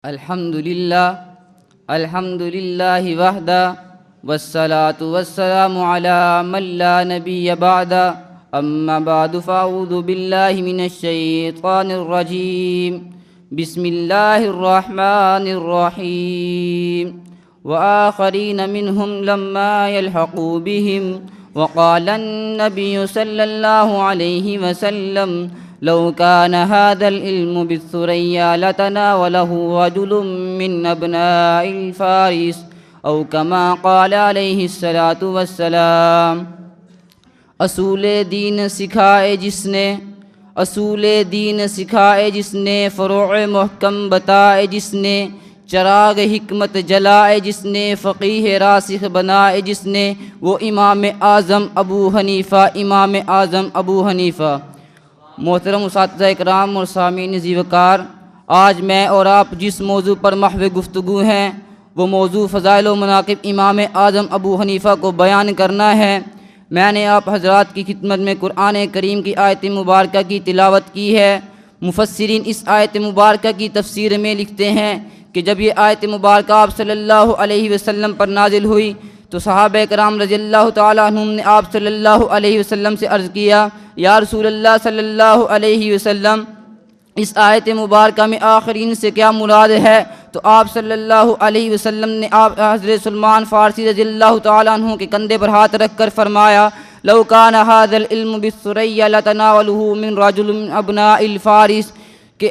الحمد للہ وحدہ والصلاة والسلام علی من لا نبی بعد اما بعد فاعوذ باللہ من الشیطان الرجیم بسم اللہ الرحمن الرحیم وآخرین منہم لما يلحقوا بهم وقال النبی صلی اللہ علیہ وسلم لو كان هذا العلم بالثريا لتناوله رجل من أبناء الفارس أو كما قال عليه الصلاة والسلام۔ اصول دین سکھائے جس نے فروع محکم بتائے جس نے چراغ حکمت جلائے جس نے فقیہ راسخ بنائے جس نے وہ امام اعظم ابو حنیفہ۔ محترم اساتذہ اکرام اور سامعین ذی وقار، آج میں اور آپ جس موضوع پر محو گفتگو ہیں وہ موضوع فضائل و مناقب امام اعظم ابو حنیفہ کو بیان کرنا ہے۔ میں نے آپ حضرات کی خدمت میں قرآن کریم کی آیت مبارکہ کی تلاوت کی ہے۔ مفسرین اس آیت مبارکہ کی تفسیر میں لکھتے ہیں کہ جب یہ آیت مبارکہ آپ صلی اللہ علیہ وسلم پر نازل ہوئی تو صحابہ کرام رضی اللہ تعالیٰ عنہم نے آپ صلی اللہ علیہ وسلم سے عرض کیا، یا رسول اللہ صلی اللہ علیہ وسلم، اس آیت مبارکہ میں آخرین سے کیا مراد ہے؟ تو آپ صلی اللہ علیہ وسلم نے آپ حضرت سلمان فارسی رضی اللہ تعالیٰ عنہ کے کندھے پر ہاتھ رکھ کر فرمایا، لو کان ھذا العلم بالثریا لتناولہ من رجل من ابناء الفارس، کہ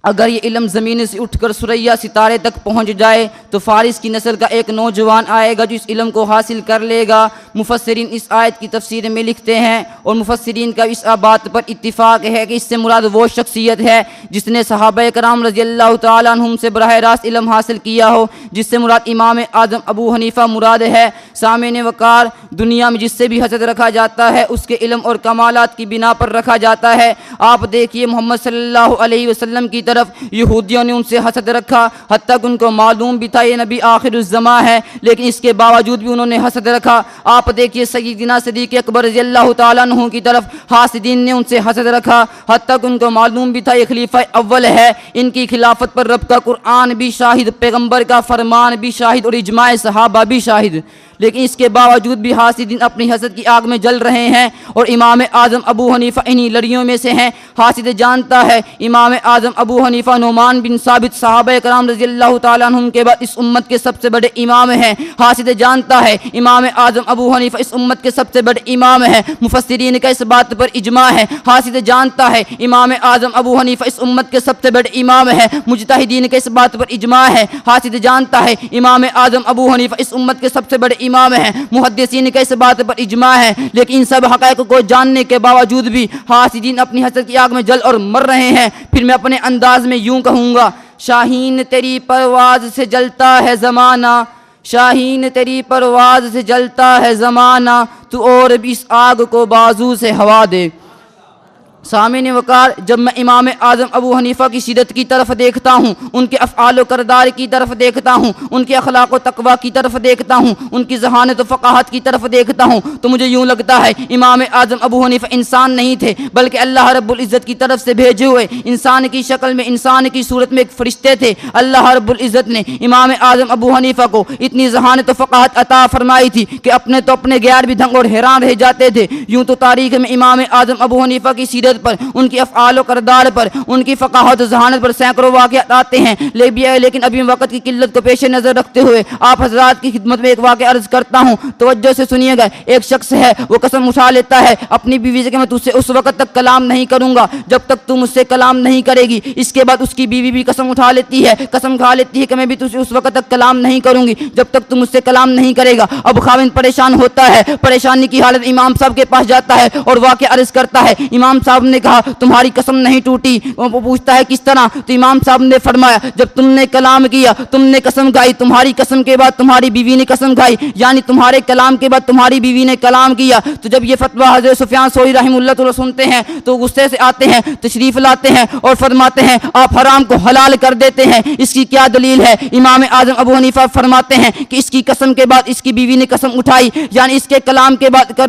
اگر یہ علم زمین سے اٹھ کر ثریا ستارے تک پہنچ جائے تو فارس کی نسل کا ایک نوجوان آئے گا جو اس علم کو حاصل کر لے گا۔ مفسرین اس آیت کی تفسیر میں لکھتے ہیں اور مفسرین کا اس بات پر اتفاق ہے کہ اس سے مراد وہ شخصیت ہے جس نے صحابہ کرام رضی اللہ تعالیٰ عنہم سے براہ راست علم حاصل کیا ہو، جس سے مراد امام اعظم ابو حنیفہ مراد ہے۔ سامعین وقار، دنیا میں جس سے بھی حسد رکھا جاتا ہے اس کے علم اور کمالات کی بنا پر رکھا جاتا ہے۔ آپ دیکھیے محمد صلی اللہ علیہ وسلم کی طرف یہودیوں نے ان سے حسد رکھا، حتیٰ کہ ان کو معلوم بھی تھا یہ نبی آخر الزماں ہے، لیکن اس کے باوجود بھی انہوں نے حسد رکھا۔ آپ دیکھیے سیدنا صدیق اکبر رضی اللہ تعالیٰ عنہ کی طرف حاسدین نے ان سے حسد رکھا، حتیٰ کہ ان کو معلوم بھی تھا یہ خلیفہ اول ہے۔ ان کی خلافت پر رب کا قرآن بھی شاہد، پیغمبر کا فرمان بھی شاہد اور اجماع صحابہ بھی شاہد، لیکن اس کے باوجود بھی حاسدین اپنی حسد کی آگ میں جل رہے ہیں، اور امام اعظم ابو حنیفہ انہی لڑیوں میں سے ہیں۔ حاسد جانتا ہے امام اعظم ابو حنیفہ نعمان بن ثابت صحابہ کرام رضی اللہ تعالیٰ عنہم کے بعد اس امت کے سب سے بڑے امام ہیں۔ حاسد جانتا ہے امام اعظم ابو حنیفہ اس امت کے سب سے بڑے امام ہیں، مفسرین کا اس بات پر اجماع ہے۔ حاسد جانتا ہے امام اعظم ابو حنیفہ اس امت کے سب سے بڑے امام ہیں، مجتہدین کا اس بات پر اجماع ہے۔ حاسد جانتا ہے امام اعظم ابو حنیفہ اس امت کے سب سے بڑے امام ہیں، محدثین کا اس بات پر اجماع ہے، لیکن ان سب حقائق کو جاننے کے باوجود بھی حاسدین اپنی حسد کی آگ میں جل اور مر رہے ہیں۔ پھر میں اپنے انداز میں یوں کہوں گا، شاہین تیری پرواز سے جلتا ہے زمانہ، شاہین تیری پرواز سے جلتا ہے زمانہ، تو اور بھی اس آگ کو بازو سے ہوا دے۔ سامعین وقار، جب میں امام اعظم ابو حنیفہ کی سیرت کی طرف دیکھتا ہوں، ان کے افعال و کردار کی طرف دیکھتا ہوں، ان کے اخلاق و تقوی کی طرف دیکھتا ہوں، ان کی ذہانت و فقاہت کی طرف دیکھتا ہوں، تو مجھے یوں لگتا ہے امام اعظم ابو حنیفہ انسان نہیں تھے، بلکہ اللہ رب العزت کی طرف سے بھیجے ہوئے انسان کی شکل میں، انسان کی صورت میں ایک فرشتے تھے۔ اللہ رب العزت نے امام اعظم ابو حنیفہ کو اتنی ذہانت و فقاہت عطا فرمائی تھی کہ اپنے تو اپنے غیر بھی دھنگ اور حیران رہ جاتے تھے۔ یوں تو تاریخ میں امام اعظم ابو حنیفہ کی سیرت پر، ان کی افعال و کردار پر، ان کی فقاہت و ذہانت پر سینکڑوں واقعات آتے ہیں، لیکن ابھی وقت کی قلت کو پیش نظر رکھتے ہوئے آپ حضرات کی خدمت میں ایک واقعہ عرض کرتا ہوں، توجہ سے سنیے گا۔ ایک شخص ہے، وہ قسم اٹھا لیتا ہے اپنی بیوی سے کہ میں تجھ سے اس وقت تک کلام نہیں کروں گا جب تک تو مجھ سے کلام نہیں کرے گی۔ اس کے بعد اس کی بیوی بھی قسم اٹھا لیتی ہے، قسم کھا لیتی ہے کہ میں بھی تجھ سے اس وقت تک کلام نہیں کروں گی جب تک تو مجھ سے کلام نہیں کرے گا۔ اب خاوند پریشان ہوتا ہے، پریشانی کی حالت امام صاحب کے پاس جاتا ہے اور واقعہ عرض کرتا ہے۔ امام صاحب نے کہا تمہاری قسم نہیں ٹوٹی؟ وہ پوچھتا ہے کس طرح؟ تو امام صاحب نے فرمایا جب تم نے کلام کیا، تم نے قسم کھائی، تمہاری قسم کے بعد تمہاری بیوی نے قسم کھائی، یعنی تمہارے کلام کے بعد تمہاری بیوی نے کلام کیا۔ تو جب یہ فتویٰ حضرت سفیان ثوری رحمہ اللہ تعالی سنتے ہیں تو غصے سے آتے ہیں، تشریف لاتے ہیں اور فرماتے ہیں آپ حرام کو حلال کر دیتے ہیں، اس کی کیا دلیل ہے؟ امام اعظم ابو حنیفہ فرماتے ہیں کہ اس کی قسم کے بعد اس کی بیوی نے قسم اٹھائی، یعنی اس کے کلام کے بعد